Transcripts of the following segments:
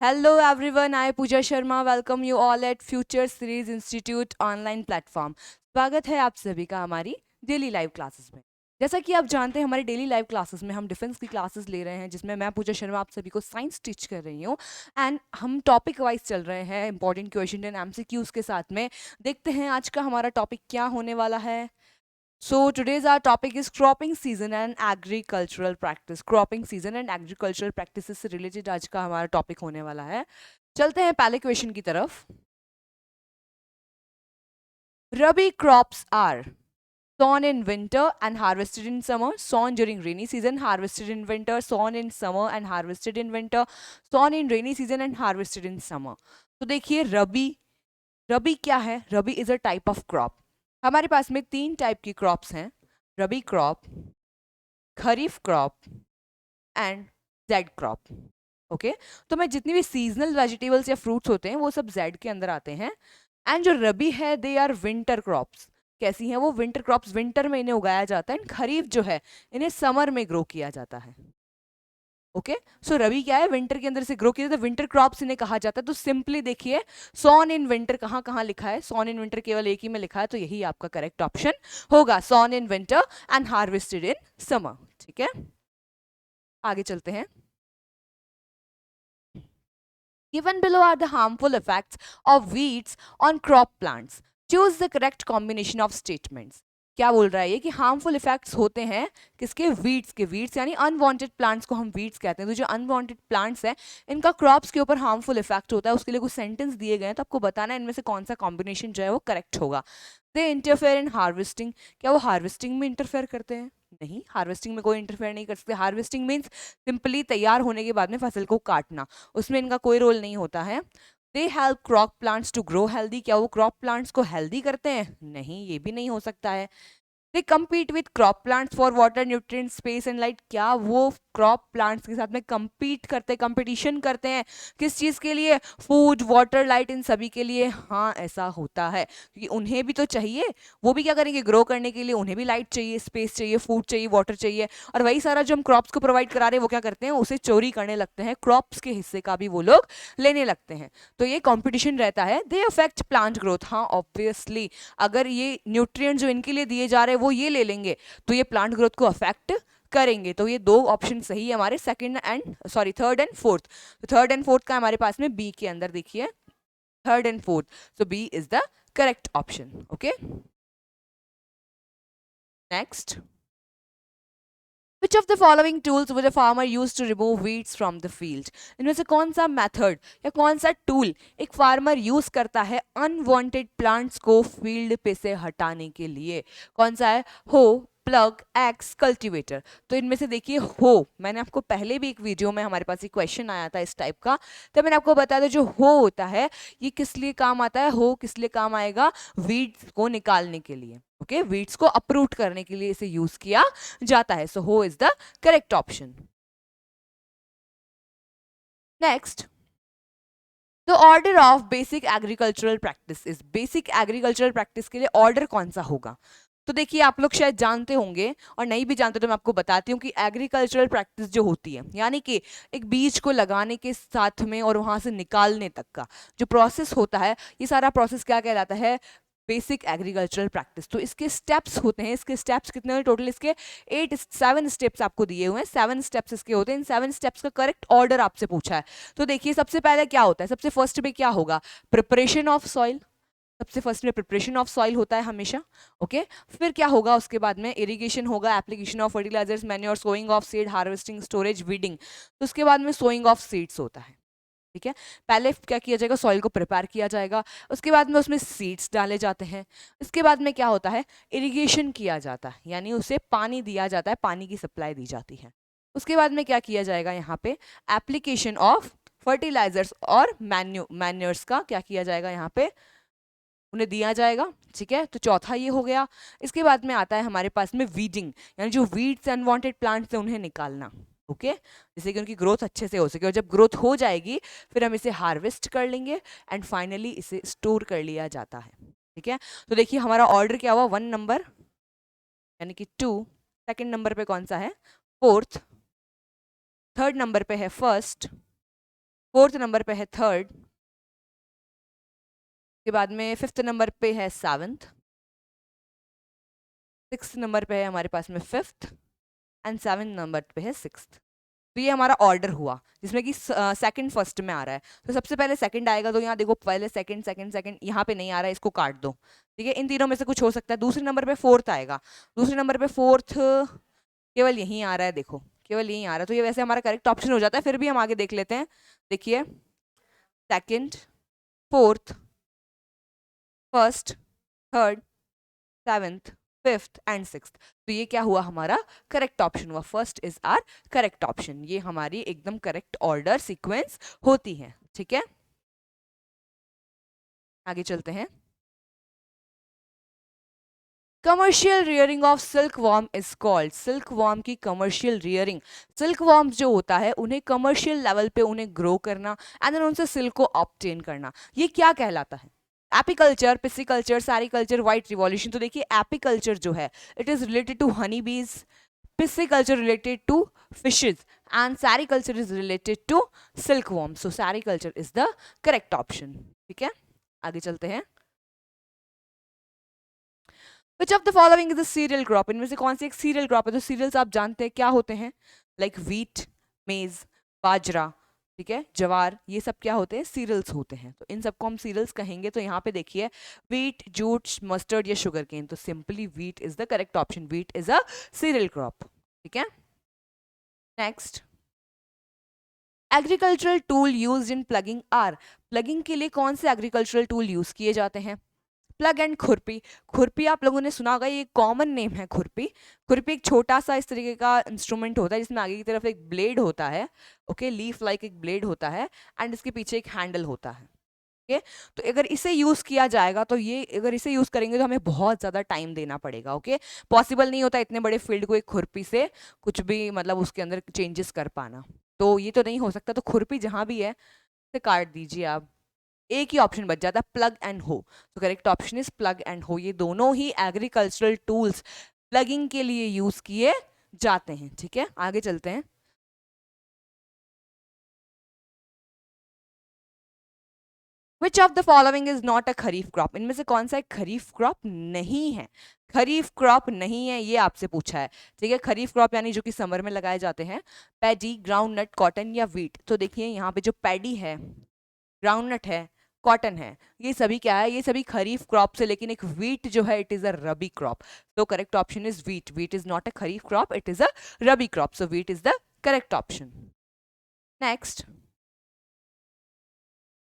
Hello everyone, I Pooja Sharma welcome you all at Future Series Institute online platform. स्वागत है आप सभी का हमारी डेली लाइव क्लासेस में। जैसा कि आप जानते हैं हमारे डेली लाइव क्लासेस में हम डिफेंस की क्लासेस ले रहे हैं, जिसमें मैं पूजा शर्मा आप सभी को साइंस टीच कर रही हूँ। एंड हम टॉपिक वाइज चल रहे हैं, इंपॉर्टेंट क्वेश्चन एंड एमसीक्यूज के साथ में। देखते हैं आज का हमारा टॉपिक क्या होने वाला है। So today's our topic is cropping season and agricultural practice. Cropping season and agricultural practices से related आज का हमारा टॉपिक होने वाला है। चलते हैं पहले क्वेश्चन की तरफ। Rabi crops are sown in winter and harvested in summer, sown during rainy season, harvested in winter, sown in summer and harvested in winter, sown in rainy season and harvested in summer. तो देखिए रबी क्या है? Rabi is a type of crop. हमारे पास में तीन type की crops हैं, rabi crop, kharif crop and zaid crop. Okay, तो मैं जितनी भी सीजनल वेजिटेबल्स या फ्रूट्स होते हैं वो सब जेड के अंदर आते हैं। एंड जो रबी है दे आर विंटर क्रॉप्स। कैसी हैं वो? विंटर क्रॉप्स, विंटर में इन्हें उगाया जाता है। एंड खरीफ जो है इन्हें समर में ग्रो किया जाता है। ओके, सो रबी क्या है? विंटर के अंदर से ग्रो किया जाता है, विंटर क्रॉप्स इन्हें कहा जाता है। तो सिंपली देखिए, सॉन इन विंटर कहाँ कहाँ लिखा है? सॉन इन विंटर केवल एक ही में लिखा है, तो यही आपका करेक्ट ऑप्शन होगा, sown in winter and harvested in summer. ठीक है, आगे चलते हैं। Given below are the harmful effects of weeds on crop plants. Choose the correct combination of statements. क्या बोल रहा है ये कि हार्मफुल इफेक्ट्स होते हैं किसके? वीड्स के। वीड्स यानी अनवांटेड प्लांट्स को हम वीड्स कहते हैं। तो जो अनवांटेड प्लांट्स हैं इनका क्रॉप्स के ऊपर हार्मफुल इफेक्ट होता है। उसके लिए कुछ सेंटेंस दिए गए हैं, तो आपको बताना है इनमें से कौन सा कॉम्बिनेशन जो है वो करेक्ट होगा। दे इंटरफेयर इन हार्वेस्टिंग। क्या वो हार्वेस्टिंग में इंटरफेयर करते हैं? नहीं, हार्वेस्टिंग में कोई इंटरफेयर नहीं कर सकते। हार्वेस्टिंग मीन्स सिंपली तैयार होने के बाद में फसल को काटना, उसमें इनका कोई रोल नहीं होता है। They help crop plants to grow healthy. क्या वो क्रॉप प्लांट्स को हेल्दी करते हैं? नहीं, ये भी नहीं हो सकता है। दे compete with crop plants for water, nutrients, space and light। क्या वो क्रॉप प्लांट्स के साथ में compete करते, कंपटीशन करते हैं किस चीज के लिए? फूड, वाटर, लाइट, इन सभी के लिए। हाँ, ऐसा होता है, क्योंकि उन्हें भी तो चाहिए। वो भी क्या करेंगे? ग्रो करने के लिए उन्हें भी लाइट चाहिए, स्पेस चाहिए, फूड चाहिए, वाटर चाहिए। और वही सारा जो हम क्रॉप्स को प्रोवाइड करा रहे हैं वो क्या करते हैं? उसे चोरी करने लगते हैं, क्रॉप्स के हिस्से का भी वो लोग लेने लगते हैं। तो ये कॉम्पिटिशन रहता है। They affect plant growth. हाँ, ऑब्वियसली अगर ये न्यूट्रिएंट जो इनके लिए दिए जा रहे हैं वो ये ले लेंगे तो ये प्लांट ग्रोथ को अफेक्ट करेंगे। तो ये दो ऑप्शन सही है हमारे, second and sorry third and fourth. तो थर्ड एंड फोर्थ का हमारे पास में बी के अंदर देखिए, third and fourth, so B is the correct option. Okay, next. Which of the following tools would a farmer use to remove weeds from the field? इनमें से कौन सा मेथड या कौन सा टूल एक फार्मर यूज करता है अनवांटेड प्लांट्स को फील्ड पे से हटाने के लिए? कौन सा है? हो, प्लग, एक्स, कल्टीवेटर। तो इनमें से देखिए हो, मैंने आपको पहले भी एक वीडियो में हमारे पास एक क्वेश्चन आया था इस टाइप का, तो मैंने आपको बताया था जो हो होता है ये किस लिए काम आता है? हो किस लिए काम आएगा? वीड्स को निकालने के लिए। ओके, वीड्स को अपरूट करने के लिए इसे यूज किया जाता है। सो हो is the correct option. Next, the order of basic agricultural practice is. Basic agricultural practice के लिए ऑर्डर कौन सा होगा? तो देखिए, आप लोग शायद जानते होंगे, और नहीं भी जानते तो मैं आपको बताती हूँ कि एग्रीकल्चरल प्रैक्टिस जो होती है, यानी कि एक बीज को लगाने के साथ में और वहां से निकालने तक का जो प्रोसेस होता है, ये सारा प्रोसेस क्या कहलाता है? Basic agricultural practice. तो इसके स्टेप्स होते हैं, इसके स्टेप्स कितने हैं टोटल? इसके 7 स्टेप्स आपको दिए हुए हैं, 7 स्टेप्स इसके होते हैं। इन 7 स्टेप्स का करेक्ट ऑर्डर आपसे पूछा है। तो देखिए, सबसे पहले क्या होता है? सबसे फर्स्ट में क्या होगा? Preparation of soil. सबसे फर्स्ट में प्रिपरेशन ऑफ सॉइल होता है हमेशा। ओके, फिर क्या होगा? उसके बाद में इरिगेशन होगा, application of fertilisers, manure, sowing of seed, harvesting, storage, weeding. तो उसके बाद में सोइंग ऑफ सीड्स होता है। ठीक है, पहले क्या किया जाएगा? सॉइल को प्रिपेयर किया जाएगा, उसके बाद में उसमें सीड्स डाले जाते हैं। उसके बाद में क्या होता है? इरिगेशन किया जाता है, यानी उसे पानी दिया जाता है, पानी की सप्लाई दी जाती है। उसके बाद में क्या किया जाएगा? यहाँ पे एप्लीकेशन ऑफ फर्टिलाइजर्स और मैन्योर्स का क्या किया जाएगा? यहाँ पे उन्हें दिया जाएगा। ठीक है, तो चौथा ये हो गया। इसके बाद में आता है हमारे पास में वीडिंग, यानी जो वीड्स अनवांटेड प्लांट्स हैं उन्हें निकालना। ओके, जिससे कि उनकी ग्रोथ अच्छे से हो सके, और जब ग्रोथ हो जाएगी फिर हम इसे हार्वेस्ट कर लेंगे एंड फाइनली इसे स्टोर कर लिया जाता है। ठीक है, तो देखिए हमारा ऑर्डर क्या हुआ? 1 नंबर यानी कि 2, सेकंड नंबर पे कौन सा है? फोर्थ, थर्ड नंबर पे है फर्स्ट, 4th नंबर पे है 3rd, के बाद में 5th नंबर पे है 7th, 6th नंबर पे है हमारे पास में 5th एंड 7th नंबर पे है 6th। तो ये हमारा ऑर्डर हुआ जिसमें कि सेकंड फर्स्ट में आ रहा है। तो सबसे पहले सेकंड आएगा, तो यहाँ देखो पहले सेकंड सेकंड सेकंड यहाँ पे नहीं आ रहा है, इसको काट दो। ठीक है, इन तीनों में से कुछ हो सकता है। दूसरे नंबर पे 4th आएगा, दूसरे नंबर पे 4th केवल यहीं आ रहा है, देखो केवल यहीं आ रहा है, तो ये वैसे हमारा करेक्ट ऑप्शन हो जाता है। फिर भी हम आगे देख लेते हैं। देखिए, second, 4th, 1st, 3rd, 7th, 5th and 6th। तो ये क्या हुआ, हमारा करेक्ट ऑप्शन हुआ। First is are correct option. ये हमारी एकदम करेक्ट ऑर्डर सीक्वेंस होती है। ठीक है, आगे चलते हैं। Commercial rearing of silk worm is called. Silk worm की कमर्शियल रियरिंग, सिल्क वॉर्म जो होता है उन्हें कमर्शियल लेवल पे उन्हें ग्रो करना एंड देन उनसे सिल्क को ऑब्टेन करना, ये क्या कहलाता है? Apiculture, pisciculture, sericulture, white revolution. तो देखिए, एपिकल्चर जो है it is related to honey bees, pisciculture related to fishes and sericulture is related to silkworm. So sericulture is the correct option. ठीक है, आगे चलते हैं। Which of the following is a cereal crop? इनमें से कौन सी एक सीरियल क्रॉप है? तो सीरियल्स आप जानते हैं क्या होते हैं, लाइक व्हीट, मेज, बाजरा, ठीक है, जवार, ये सब क्या होते हैं, सीरियल्स होते हैं। तो इन सबको हम सीरियल्स कहेंगे। तो यहाँ पे देखिए, व्हीट, जूट, मस्टर्ड या शुगर केन। तो simply wheat is the correct option. Wheat is a cereal crop. ठीक है, next, agricultural tool used in ploughing are. Ploughing के लिए कौन से एग्रीकल्चरल टूल यूज किए जाते हैं? प्लग एंड खुरपी। खुरपी आप लोगों ने सुना होगा, ये कॉमन नेम है खुरपी। खुरपी एक छोटा सा इस तरीके का इंस्ट्रूमेंट होता है जिसमें आगे की तरफ एक ब्लेड होता है, ओके, लीफ लाइक एक ब्लेड होता है एंड इसके पीछे एक हैंडल होता है। ओके, तो अगर इसे यूज किया जाएगा तो ये, अगर इसे यूज करेंगे तो हमें बहुत ज्यादा टाइम देना पड़ेगा। ओके, पॉसिबल नहीं होता इतने बड़े फील्ड को एक खुरपी से कुछ भी मतलब उसके अंदर चेंजेस कर पाना, तो ये तो नहीं हो सकता। तो खुरपी जहां भी है उसे काट दीजिए आप। एक ही ऑप्शन बच जाता है, प्लग एंड हो। तो correct option is plug and हो। ये दोनों ही एग्रीकल्चरल टूल्स प्लगिंग के लिए यूज किए जाते हैं। ठीक है, आगे चलते हैं। Which of the following is not a kharif crop? इनमें से कौन सा एक खरीफ क्रॉप नहीं है? खरीफ क्रॉप नहीं है, ये आपसे पूछा है। ठीक है, खरीफ क्रॉप यानी जो कि समर में लगाए जाते हैं, पैडी, ग्राउंड नट, कॉटन या वीट। तो देखिए यहाँ पे जो पैडी है, ग्राउंड नट है, कॉटन है, ये सभी क्या है, ये सभी खरीफ क्रॉप से, लेकिन एक वीट जो है it is a rabi crop. तो correct option is wheat. Wheat is not a kharif crop, it is a rabi crop. So wheat is the correct option. Next,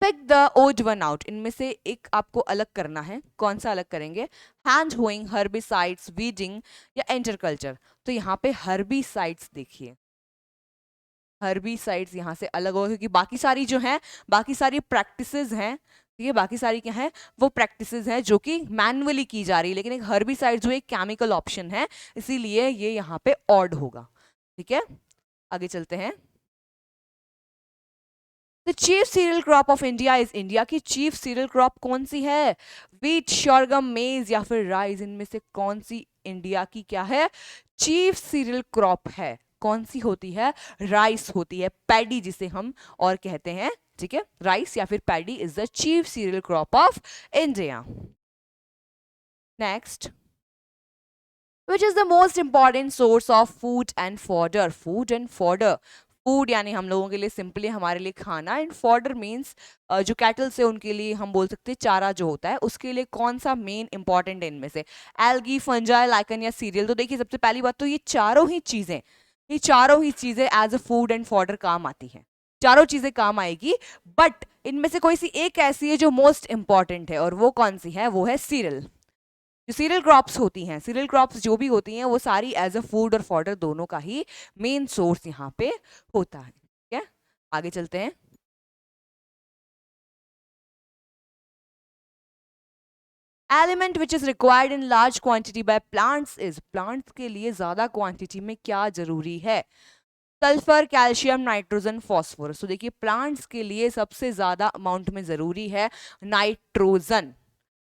pick the odd one out. इनमें से एक आपको अलग करना है। कौन सा अलग करेंगे? हैंड होइंग, हर्बिसाइड्स, वीडिंग या एंटरकल्चर। तो यहाँ पे हर्बिसाइड्स देखिए, हर्बिसाइड्स यहाँ से अलग हो, क्योंकि बाकी सारी जो है, बाकी सारी प्रैक्टिसेस हैं, ठीक है, बाकी सारी क्या है, वो प्रैक्टिसेस हैं जो कि मैनुअली की जा रही है, लेकिन एक हर्बिसाइड जो एक केमिकल ऑप्शन है, इसीलिए ये यहाँ पे ऑड होगा। ठीक है, आगे चलते हैं। The chief cereal crop of India is. India की चीफ सीरियल क्रॉप कौन सी है? व्हीट, शोरगम, मेज या फिर राइस। इनमें से कौन सी इंडिया की क्या है, चीफ सीरियल क्रॉप है? कौन सी होती है? राइस होती है, पैडी जिसे हम और कहते हैं। ठीक है, राइस या फिर paddy is the chief cereal crop of India. Next, which is the most important source of food and fodder? Food and fodder, food यानी हम लोगों के लिए सिंपली हमारे लिए खाना, एंड फॉर्डर मीन्स जो कैटल से उनके लिए हम बोल सकते हैं चारा जो होता है, उसके लिए कौन सा मेन इंपॉर्टेंट है इनमें से? एल्गी, फंजाई, लाइकन या सीरियल। तो देखिए, सबसे पहली बात तो ये चारों ही चीजें, ये चारों ही चीजें as a food and fodder काम आती हैं, चारों चीजें काम आएगी, बट इनमें से कोई सी एक ऐसी है जो मोस्ट इंपॉर्टेंट है, और वो कौन सी है? वो है सीरियल। जो सीरियल क्रॉप्स होती हैं, सीरियल क्रॉप्स जो भी होती हैं, वो सारी एज अ फूड और फॉडर दोनों का ही मेन सोर्स यहाँ पे होता है। ठीक है, आगे चलते हैं। Element which is required in large quantity by plants is. Plants के लिए ज्यादा क्वांटिटी में क्या जरूरी है? Sulphur, calcium, nitrogen, phosphorus. तो देखिए, प्लांट्स के लिए सबसे ज्यादा अमाउंट में जरूरी है नाइट्रोजन।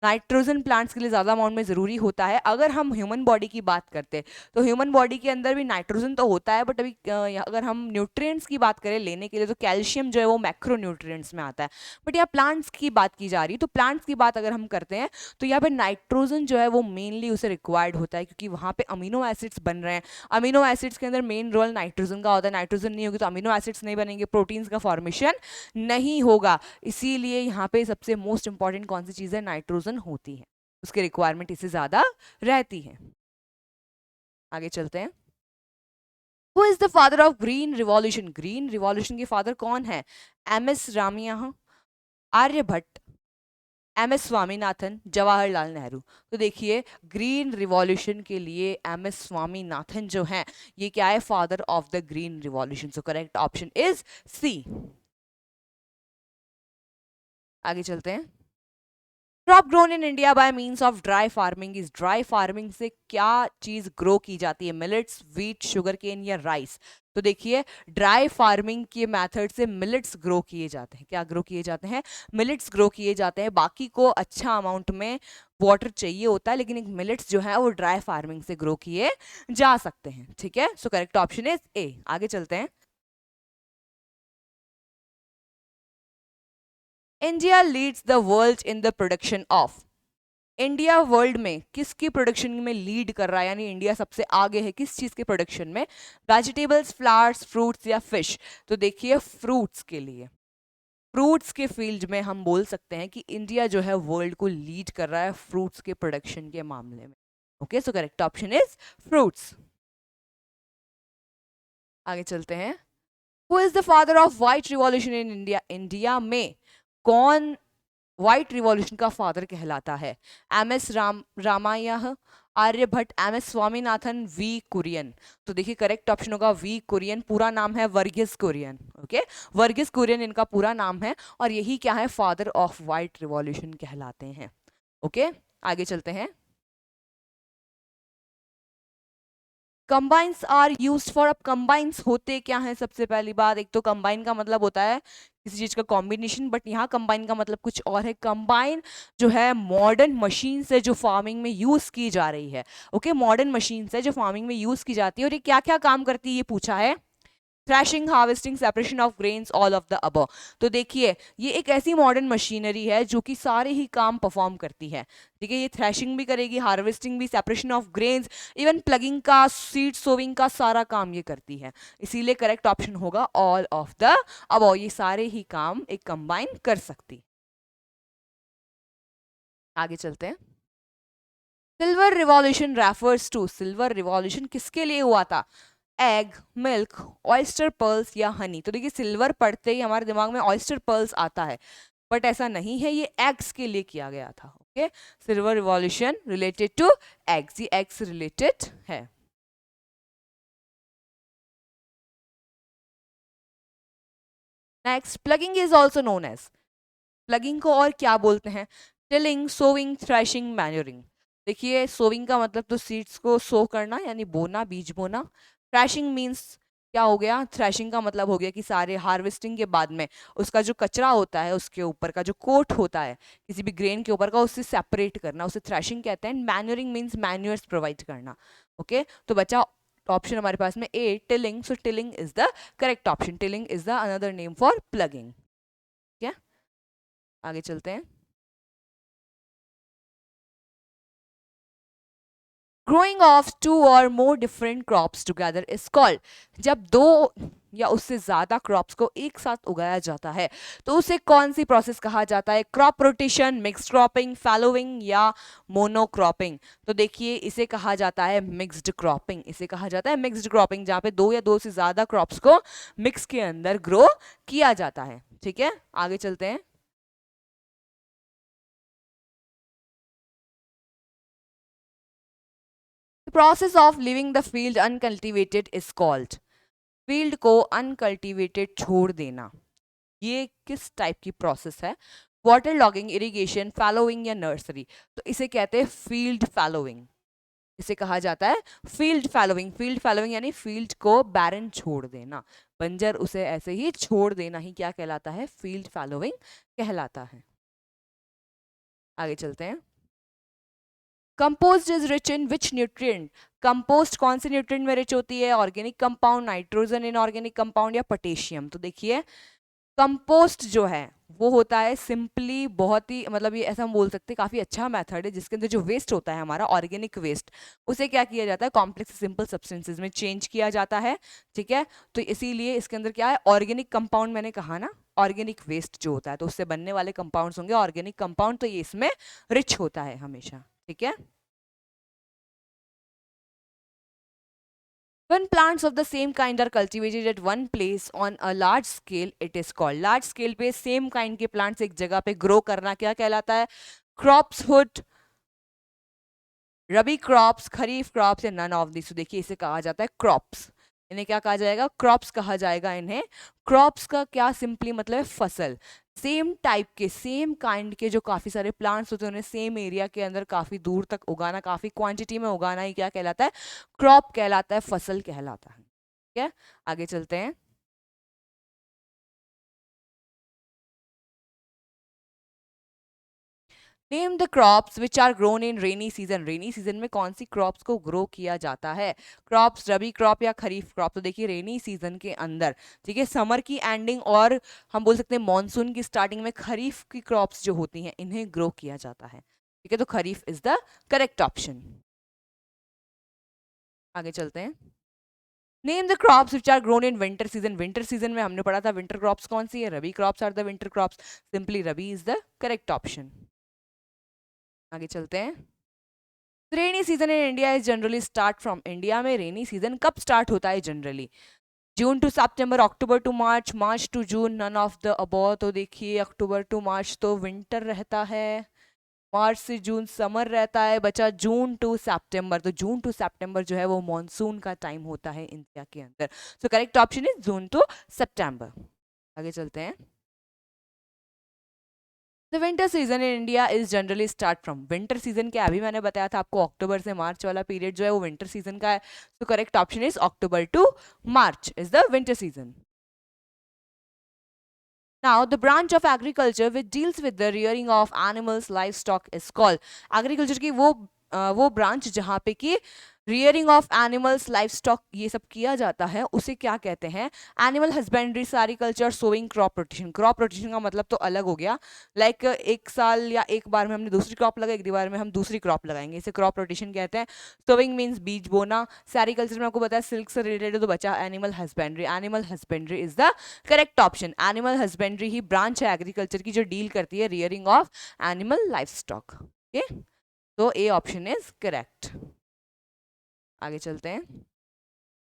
नाइट्रोजन प्लांट्स के लिए ज़्यादा अमाउंट में ज़रूरी होता है। अगर हम ह्यूमन बॉडी की बात करते हैं तो ह्यूमन बॉडी के अंदर भी नाइट्रोजन तो होता है, बट अभी अगर हम न्यूट्रिएंट्स की बात करें लेने के लिए तो कैल्शियम जो है वो मैक्रो न्यूट्रिएंट्स में आता है। बट यहाँ प्लांट्स की बात की जा रही है, तो प्लांट्स की बात अगर हम करते हैं तो यहाँ पे नाइट्रोजन जो है वो मेनली उसे रिक्वायर्ड होता है, क्योंकि वहाँ पे अमीनो एसिड्स बन रहे हैं। अमीनो एसिड्स के अंदर मेन रोल नाइट्रोजन का होता है। नाइट्रोजन नहीं होगी तो अमीनो एसिड्स नहीं बनेंगे, प्रोटीन्स का फॉर्मेशन नहीं होगा। इसीलिए यहाँ पे सबसे मोस्ट इंपॉर्टेंट कौन सी चीज़ है, नाइट्रोजन होती है, उसकी रिक्वायरमेंट इससे ज़्यादा रहती है। आगे चलते हैं। Who is the father of green revolution? Green revolution के फादर कौन है? M S Ramiah, Aryabhata, M S Swaminathan, Jawaharlal Nehru. तो देखिए ग्रीन रिवॉल्यूशन के लिए एम एस स्वामीनाथन जो हैं ये क्या है, father of the green revolution. So correct option is C. आगे चलते हैं। Crop grown in India by means of dry farming is, dry farming से क्या चीज ग्रो की जाती है? मिलेट्स, व्हीट, शुगर केन या राइस? तो देखिए ड्राई फार्मिंग के मेथड से मिलेट्स ग्रो किए जाते हैं। क्या ग्रो किए जाते हैं? मिलेट्स ग्रो किए जाते हैं। बाकी को अच्छा अमाउंट में वाटर चाहिए होता है, लेकिन एक मिलेट्स जो है वो ड्राई फार्मिंग से ग्रो किए जा सकते हैं। ठीक है, सो करेक्ट ऑप्शन इज ए। आगे चलते हैं। India leads the world in the production of, India world में किसकी प्रोडक्शन में लीड कर रहा है, यानी इंडिया सबसे आगे है किस चीज के प्रोडक्शन में? वेजिटेबल्स, फ्लावर्स, फ्रूट्स या फिश? तो देखिए फ्रूट्स के लिए, फ्रूट्स के फील्ड में हम बोल सकते हैं कि इंडिया जो है वर्ल्ड को लीड कर रहा है फ्रूट्स के प्रोडक्शन के मामले में। Okay, so correct option is fruits. आगे चलते हैं। Who is the father of white revolution in India? India में कौन व्हाइट रिवॉल्यूशन का फादर कहलाता है? M S Ramayan, Aryabhatta, M S Swaminathan, V Kurien? तो देखिए करेक्ट ऑप्शन होगा वी कुरियन। पूरा नाम है वर्गीस कुरियन। ओके, वर्गीस कुरियन इनका पूरा नाम है और यही क्या है, फादर ऑफ व्हाइट रिवॉल्यूशन कहलाते हैं। ओके, आगे चलते हैं। कंबाइंस आर यूज फॉर, अब कंबाइंस होते क्या है? सबसे पहली बात, एक तो कंबाइन का मतलब होता है किसी चीज का कॉम्बिनेशन, बट यहाँ कंबाइन का मतलब कुछ और है। कंबाइन जो है मॉडर्न मशीन से जो फार्मिंग में यूज की जा रही है। ओके, मॉडर्न मशीन से जो फार्मिंग में यूज की जाती है, और ये क्या क्या काम करती है ये पूछा है। Threshing, harvesting, separation of grains, all of the above. तो देखिए ये एक ऐसी मॉडर्न मशीनरी है जो कि सारे ही काम परफॉर्म करती है। ठीक है, ये थ्रैशिंग भी करेगी, हार्वेस्टिंग भी, separation of grains, even plugging का, सीड सोविंग का सारा काम ये करती है। इसीलिए करेक्ट ऑप्शन होगा ऑल ऑफ द अबव। ये सारे ही काम एक कंबाइन कर सकती। आगे चलते हैं। Silver revolution refers to, silver revolution किसके लिए हुआ था? एग, मिल्क, ऑयस्टर पर्ल्स या हनी? तो देखिए सिल्वर पढ़ते ही हमारे दिमाग में ऑयस्टर पर्ल्स आता है, बट ऐसा नहीं है, ये एग्स के लिए किया गया था। Okay, silver revolution related to eggs, ये एग्स रिलेटेड है। Next, plugging is also known as, plugging को और क्या बोलते हैं? Tilling, sowing, threshing, manuring? देखिए सोविंग का मतलब तो सीड्स को सो करना यानी बोना, बीज बोना। थ्रेशिंग मीन्स क्या हो गया? थ्रेशिंग का मतलब हो गया कि सारे हार्वेस्टिंग के बाद में उसका जो कचरा होता है, उसके ऊपर का जो कोट होता है किसी भी ग्रेन के ऊपर का, उससे सेपरेट करना, उसे थ्रेशिंग कहते हैं। मैन्योरिंग मीन्स मैन्योर्स प्रोवाइड करना। ओके, तो बचा ऑप्शन हमारे पास में A, tilling. So tilling is the correct option. Tilling is the another name for ploughing. क्या, आगे चलते हैं। ग्रोइंग ऑफ टू और more different crops together is called, जब दो या उससे ज्यादा क्रॉप्स को एक साथ उगाया जाता है तो उसे कौन सी प्रोसेस कहा जाता है? क्रॉप रोटेशन, मिक्स्ड क्रॉपिंग, फैलोइंग या मोनोक्रॉपिंग? तो देखिए इसे कहा जाता है मिक्स्ड क्रॉपिंग। इसे कहा जाता है मिक्स्ड क्रॉपिंग, जहां पे दो या दो से ज्यादा क्रॉप्स को मिक्स के अंदर ग्रो किया जाता है। ठीक है, आगे चलते हैं। Process of living the field uncultivated is called, field को अनकल्टिवेटेड छोड़ देना, ये किस टाइप की प्रोसेस है? वाटर लॉगिंग, इरिगेशन, फैलोइंग या नर्सरी? तो इसे कहते हैं फील्ड फैलोइंग। इसे कहा जाता है फील्ड फैलोइंग। फील्ड फैलोइंग यानी फील्ड को बैरन छोड़ देना, बंजर उसे ऐसे ही छोड़ देना ही क्या कहलाता है? फील्ड फैलोइंग कहलाता है। आगे चलते हैं। Compost is rich in which nutrient? Compost कौन से न्यूट्रिएंट में रिच होती है? Organic compound, nitrogen inorganic compound या पोटेशियम? तो देखिए कंपोस्ट जो है वो होता है सिंपली, बहुत ही मतलब ये ऐसा हम बोल सकते हैं काफी अच्छा मेथड है जिसके अंदर जो वेस्ट होता है हमारा ऑर्गेनिक वेस्ट, उसे क्या किया जाता है कॉम्प्लेक्स सिंपल सब्सटेंसेज में चेंज किया जाता है। ठीक है, तो इसीलिए इसके अंदर क्या है ऑर्गेनिक कंपाउंड, मैंने कहा ना ऑर्गेनिक वेस्ट जो होता है तो उससे बनने वाले कंपाउंड्स होंगे ऑर्गेनिक कंपाउंड, तो ये इसमें रिच होता है हमेशा। ठीक है, when plants of the same kind are cultivated at one place on a large scale, it is called, large scale पे same kind के plants एक जगह पे grow करना क्या कहलाता है? क्रॉप्सहुड, रबी क्रॉप्स, खरीफ क्रॉप्स या नन ऑफ दिस? तो देखिए इसे कहा जाता है क्रॉप्स। इन्हें क्या कहा जाएगा? क्रॉप्स कहा जाएगा इन्हें। क्रॉप्स का क्या सिंपली मतलब है फसल। सेम टाइप के सेम काइंड के जो काफी सारे प्लांट्स होते हैं उन्हें सेम एरिया के अंदर काफी दूर तक उगाना, काफी क्वांटिटी में उगाना ही क्या कहलाता है? क्रॉप कहलाता है, फसल कहलाता है। ठीक है, आगे चलते हैं। Name the crops which are grown in rainy season, rainy season में कौन सी क्रॉप्स को ग्रो किया जाता है? क्रॉप्स रबी क्रॉप या खरीफ क्रॉप? तो देखिए रेनी सीजन के अंदर, ठीक है, समर की एंडिंग और हम बोल सकते हैं मॉनसून की स्टार्टिंग में खरीफ की क्रॉप्स जो होती हैं इन्हें ग्रो किया जाता है। ठीक है, तो kharif is the correct option. आगे चलते हैं। Name the crops which are grown in winter season, winter season में हमने पढ़ा था विंटर क्रॉप्स कौन सी है? Rabi crops are the winter crops, simply rabi is the correct option. आगे चलते हैं। Rainy season in India is generally start from, India में रेनी सीजन कब स्टार्ट होता है generally? June to September, October to March, March to June, none of the above? तो देखिए अक्टूबर to मार्च तो विंटर रहता है, मार्च से जून समर रहता है, बचा जून टू सितंबर। तो जून टू सितंबर जो है वो मॉनसून का टाइम होता है इंडिया के अंदर। So correct option is June to September. आगे चलते हैं। The winter season in India is generally start from, winter season क्या अभी मैंने बताया था आपको अक्टूबर से मार्च वाला पीरियड जो है वो विंटर सीजन का है। तो correct option is October to March is the winter season. Now, the branch of agriculture which deals with the rearing of animals, livestock is called. Agriculture की वो ब्रांच जहाँ पे कि rearing of animals, life stock ये सब किया जाता है उसे क्या कहते हैं? Animal husbandry, sericulture, sowing, crop rotation. Crop rotation का मतलब तो अलग हो गया, लाइक एक साल या एक बार में हमने दूसरी क्रॉप लगाई, एक बार में हम दूसरी क्रॉप लगाएंगे, इसे क्रॉप रोटेशन कहते हैं। सोइंग मीन्स बीज बोना, सेरिकल्चर में आपको बताया सिल्क से रिलेटेड है तो बचा animal husbandry, animal husbandry is the correct option. Animal husbandry ही ब्रांच है एग्रीकल्चर की जो डील करती है rearing of animal life stock. Okay, तो ए ऑप्शन इज करेक्ट। आगे चलते हैं।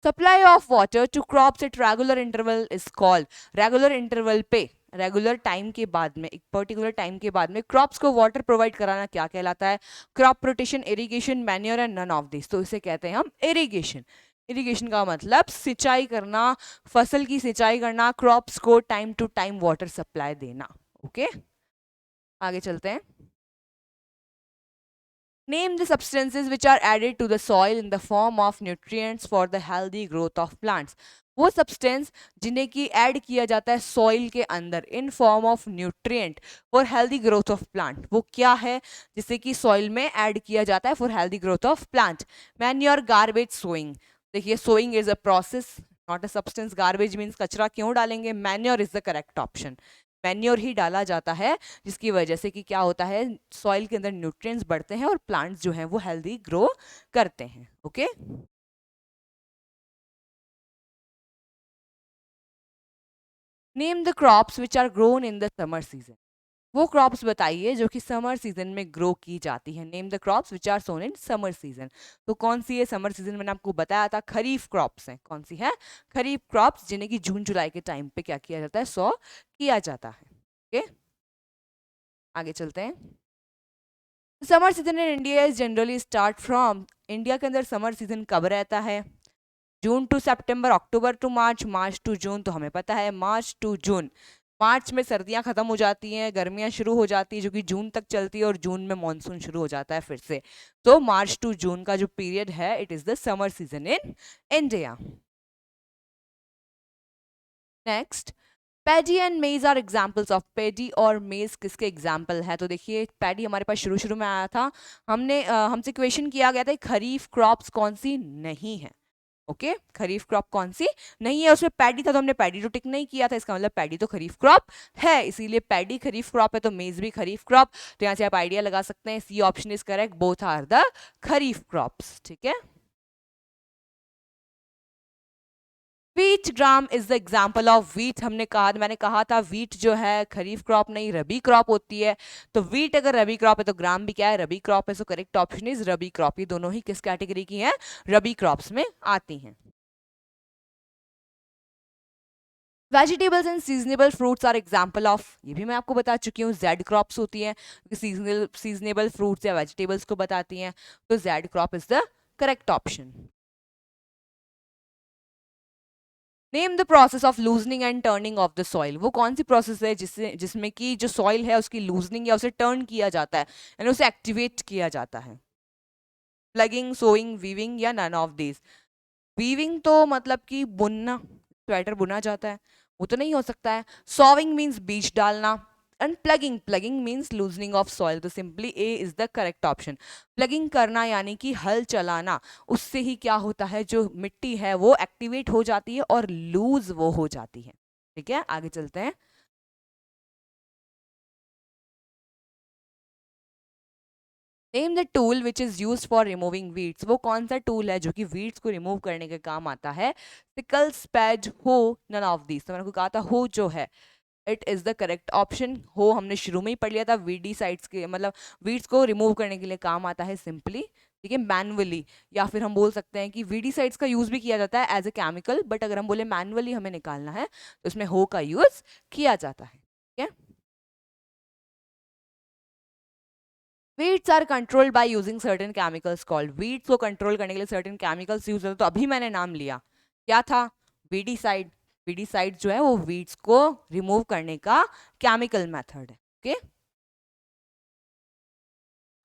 Supply of water to crops at regular interval is called, regular interval पे रेगुलर टाइम के बाद में, एक पर्टिकुलर टाइम के बाद में क्रॉप्स को वाटर प्रोवाइड कराना क्या कहलाता है? Crop rotation, irrigation, manure and none of this? तो इसे कहते हैं हम इरिगेशन। इरिगेशन का मतलब सिंचाई करना, फसल की सिंचाई करना, क्रॉप्स को time to time water supply देना। ओके, आगे चलते हैं। Name the substances which are added to the soil in the form of nutrients for the healthy growth of plants. वो सब्सटेंस जिन्हें की ऐड किया जाता है सॉइल के अंदर in form of nutrient for healthy growth of plant, वो क्या है जिसे कि सॉइल में ऐड किया जाता है for healthy growth of plant? Manure, garbage, sowing. देखिए sowing is a process not a substance, garbage means कचरा क्यों डालेंगे, manure is the correct option. Manure ही डाला जाता है जिसकी वजह से कि क्या होता है सॉइल के अंदर न्यूट्रिएंट्स बढ़ते हैं और प्लांट्स जो हैं वो हेल्दी ग्रो करते हैं। Okay, name the crops which are grown in the summer season, वो क्रॉप्स बताइए जो कि समर सीजन में ग्रो की जाती है। Name the crops which are sown in summer season, तो कौन सी है समर सीजन? मैंने आपको बताया था खरीफ क्रॉप्स हैं। कौन सी है? खरीफ क्रॉप्स जिन्हें कि जून जुलाई के टाइम पे क्या किया जाता है? सो किया जाता है। ओके, आगे चलते हैं। Summer season in India is generally start from, India के अंदर समर सीजन कब रहता है? June to September, October to March, March to June? तो हमें पता है मार्च टू जून। मार्च में सर्दियां खत्म हो जाती हैं, गर्मियां शुरू हो जाती है जो कि जून तक चलती है और जून में मॉनसून शुरू हो जाता है फिर से। तो मार्च टू जून का जो पीरियड है it is the summer season in India. Next, paddy and maize are examples of, paddy और मेज किसके एग्जाम्पल है? तो देखिए पैडी हमारे पास शुरू शुरू में आया था, हमसे क्वेश्चन किया गया था खरीफ क्रॉप्स कौन सी नहीं है। ओके खरीफ क्रॉप कौन सी नहीं है, उसमें पैडी था तो हमने पैडी तो टिक नहीं किया था, इसका मतलब पैडी तो खरीफ क्रॉप है, इसीलिए पैडी खरीफ क्रॉप है तो मेज भी खरीफ क्रॉप। तो यहाँ से आप आइडिया लगा सकते हैं, C option is correct, both are the kharif crops. ठीक है, wheat gram is the example of wheat. मैंने कहा था व्हीट जो है खरीफ क्रॉप नहीं रबी क्रॉप होती है, तो व्हीट अगर रबी क्रॉप है तो ग्राम भी क्या है, रबी क्रॉप है। सो correct option is rabi crop. ये दोनों ही किस कैटेगरी की हैं, रबी क्रॉप्स में आती हैं। Vegetables and seasonable fruits are example of, ये भी मैं आपको बता चुकी हूँ, जेड क्रॉप्स होती हैं, सीजनेबल फ्रूट्स या वेजिटेबल्स को बताती हैं, तो Z crop is the correct option. Name the process of loosening and turning of the soil. वो कौन सी प्रोसेस है जिसमें कि जो सॉइल है उसकी लूजनिंग या उसे टर्न किया जाता है, यानी उसे एक्टिवेट किया जाता है? प्लगिंग, सोइंग, वीविंग या नन ऑफ दिस? वीविंग तो मतलब कि बुनना, स्वेटर बुना जाता है, वो तो नहीं हो सकता है। सॉविंग मीन्स बीज डालना, and plugging means loosening of soil, तो simply A is the correct option. Plugging करना यानी कि हल चलाना, उससे ही क्या होता है, जो मिट्टी है वो एक्टिवेट हो जाती है और लूज वो हो जाती है। ठीक है, आगे चलते हैं। Name the tool which is use for removing weeds. वो कौन सा टूल है जो कि वीड्स को रिमूव करने के काम आता है? सिकल, स्पैड, हो, नन ऑफ दीज। तो मैंने को कहा था हो जो है, it is the correct option. हो हमने शुरू में ही पढ़ लिया था, वीडी साइड्स के मतलब वीड्स को रिमूव करने के लिए काम आता है सिंपली, ठीक है, मैनुअली। या फिर हम बोल सकते हैं कि वीडी साइड्स का यूज भी किया जाता है एज ए केमिकल, बट अगर हम बोले मैनुअली हमें निकालना है तो उसमें हो का यूज किया जाता है। ठीक है, weeds are controlled by using certain chemicals called. Weeds को कंट्रोल करने के लिए सर्टेन केमिकल्स यूज होते हैं, तो अभी मैंने नाम लिया, क्या था, वीडीसाइड। वीडीसाइड जो है वो वीड्स को रिमूव करने का केमिकल मेथड है। ओके,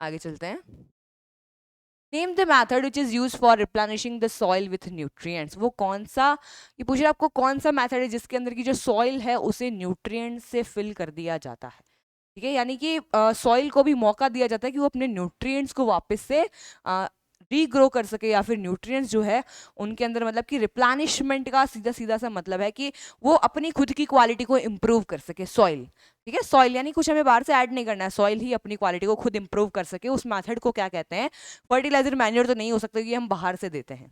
आगे चलते हैं। Name the method which is use for replenishing the soil with nutrients. वो कौन सा, ये पूछ रहे आपको कौन सा मेथड है जिसके अंदर की जो सॉइल है उसे न्यूट्रिएंट्स से फिल कर दिया जाता है। ठीक है, यानी कि सॉइल को भी मौका दिया जाता है कि वो अपने न्यूट्रिएंट्स को वापस से रीग्रो कर सके, या फिर न्यूट्रिएंट्स जो है उनके अंदर, मतलब कि रिप्लेनिशमेंट का सीधा सीधा सा मतलब है कि वो अपनी खुद की क्वालिटी को इम्प्रूव कर सके सॉइल। ठीक है, सॉइल यानी कुछ हमें बाहर से ऐड नहीं करना है, सॉइल ही अपनी क्वालिटी को खुद इंप्रूव कर सके, उस मेथड को क्या कहते हैं? फर्टिलाइजर, मैन्योर तो नहीं हो सकता कि हम बाहर से देते हैं।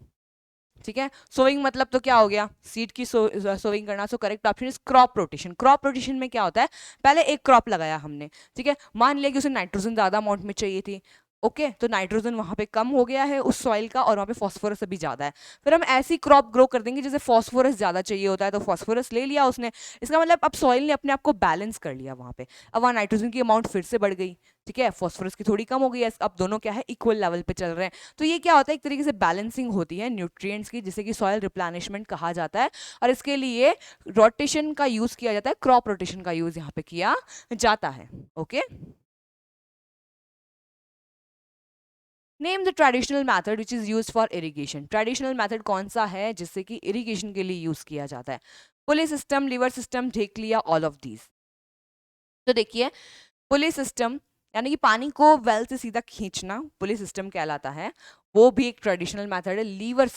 ठीक है, सोइंग मतलब तो क्या हो गया, सीड की सोइंग करना। सो correct option is crop rotation. Crop rotation में क्या होता है, पहले एक क्रॉप लगाया हमने, ठीक है, मान लिया कि उसे नाइट्रोजन ज्यादा अमाउंट में चाहिए थी, ओके तो नाइट्रोजन वहां पे कम हो गया है उस सॉइल का, और वहां पे फॉस्फोरस अभी ज्यादा है, फिर हम ऐसी क्रॉप ग्रो कर देंगे जैसे फॉस्फोरस ज्यादा चाहिए होता है, तो फॉस्फोरस ले लिया उसने, इसका मतलब अब सॉइल ने अपने आप को बैलेंस कर लिया वहां पे, अब वहां नाइट्रोजन की अमाउंट फिर से बढ़ गई, ठीक है, फॉस्फोरस की थोड़ी कम हो गई है, अब दोनों क्या है, इक्वल लेवल पे चल रहे हैं। तो ये क्या होता है, एक तरीके से बैलेंसिंग होती है न्यूट्रिएंट्स की, जिसे कि सॉइल रिप्लेनिशमेंट कहा जाता है, और इसके लिए रोटेशन का यूज किया जाता है, क्रॉप रोटेशन का यूज यहाँ पे किया जाता है। Okay, name the traditional method which is use for irrigation. Traditional method कौन सा है जिससे कि इरिगेशन के लिए यूज किया जाता है? पुली सिस्टम, लिवर सिस्टम, ढेकलिया, ऑल ऑफ दीज। तो देखिए, पुली सिस्टम यानी कि पानी को वेल से सीधा खींचना पुली सिस्टम कहलाता है, वो भी एक ट्रेडिशनल मेथड है। लीवर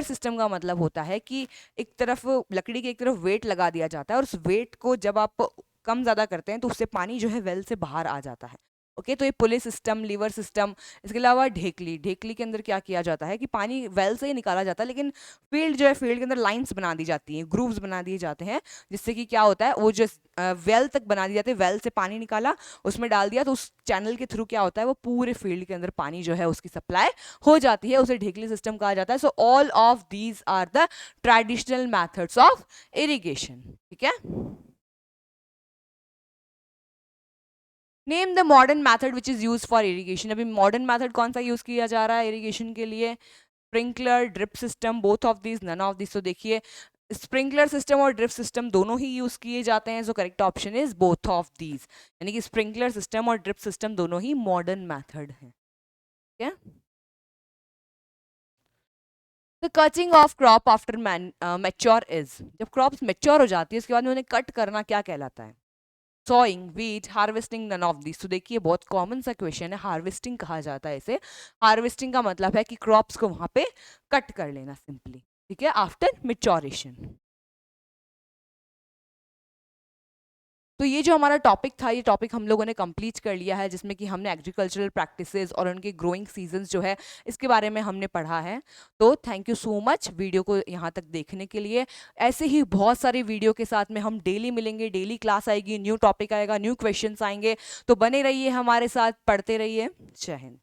सिस्टम का मतलब होता है कि एक तरफ लकड़ी की एक तरफ वेट लगा दिया जाता है, और उस वेट को जब आप कम ज़्यादा करते हैं तो उससे पानी जो है वेल से बाहर आ जाता है। ओके, तो ये पुलिस सिस्टम, लीवर सिस्टम, इसके अलावा ढेकली। ढेकली के अंदर क्या किया जाता है कि पानी वेल से ही निकाला जाता है, लेकिन फील्ड जो है, फील्ड के अंदर लाइंस बना दी जाती हैं, ग्रूव्स बना दिए जाते हैं, जिससे कि क्या होता है, वो जो वेल तक बना दी जाती है, वेल से पानी निकाला उसमें डाल दिया, तो उस चैनल के थ्रू क्या होता है, वो पूरे फील्ड के अंदर पानी जो है उसकी सप्लाई हो जाती है, उसे ढेकली सिस्टम कहा जाता है। So all of these are the traditional methods of irrigation. ठीक है, name the modern method which is use for irrigation. अभी मॉडर्न मैथड कौन सा यूज किया जा रहा है इरिगेशन के लिए? Sprinkler, drip system, both of these, none of these. तो देखिए, स्प्रिंकलर सिस्टम और ड्रिप सिस्टम दोनों ही यूज किए जाते हैं, so correct option is both of these, यानी कि स्प्रिंकलर सिस्टम और ड्रिप सिस्टम दोनों ही मॉडर्न मैथड हैं। ठीक है, the cutting of crop after mature is, जब क्रॉप्स मैच्योर हो जाती है उसके बाद में उन्हें कट करना क्या कहलाता है? Sowing, wheat, harvesting, none of this. तो देखिए बहुत कॉमन सा क्वेश्चन है, हार्वेस्टिंग कहा जाता है इसे। हार्वेस्टिंग का मतलब है कि क्रॉप्स को वहां पे कट कर लेना सिंपली, ठीक है, आफ्टर मेच्योरेशन। तो ये जो हमारा टॉपिक था, ये टॉपिक हम लोगों ने कंप्लीट कर लिया है, जिसमें कि हमने एग्रीकल्चरल प्रैक्टिसेस और उनके ग्रोइंग सीजन्स जो है इसके बारे में हमने पढ़ा है। तो thank you so much video को यहाँ तक देखने के लिए। ऐसे ही बहुत सारे वीडियो के साथ में हम डेली मिलेंगे, डेली क्लास आएगी, न्यू टॉपिक आएगा, न्यू क्वेश्चंस आएंगे। तो बने रहिए हमारे साथ, पढ़ते रहिए। जय हिंद।